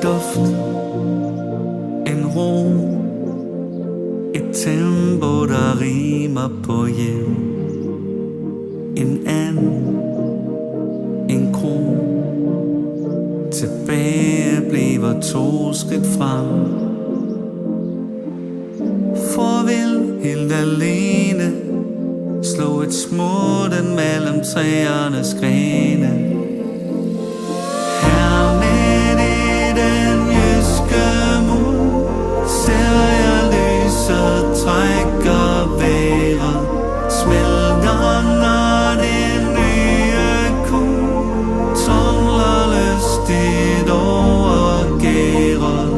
duft, en ro, et tempo, der rimer på hjem. En and, en kro, tilbage bliver 2 skridt frem. Farvel, helt alene, slå et smutten mellem træernes grene. Her midt i den jyske muld ser jeg lyset trækker vejret, smelter når det nye kul tumler lystigt over gæret.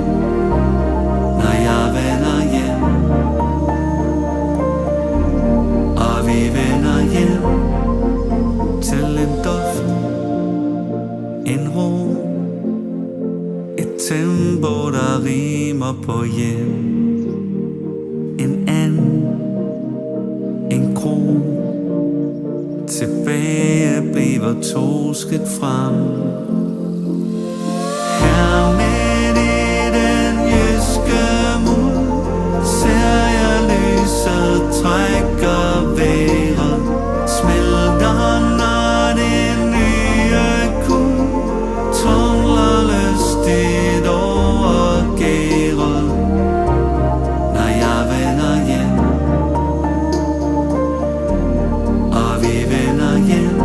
Når jeg vender hjem, og vi vender hjem til en duft, en ro, et tempo, der rimer på hjem. En and, en kro, tilbage bliver 2 skridt frem. Her midt i den jyske muld ser jeg lyset trækker vejret, smelter når det nye kul tumler lystigt over gæret. Når jeg vender hjem, og vi vender hjem.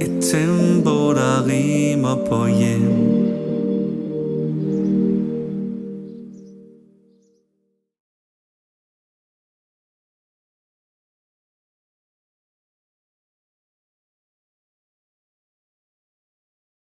Et tempo, der rimer på hjem.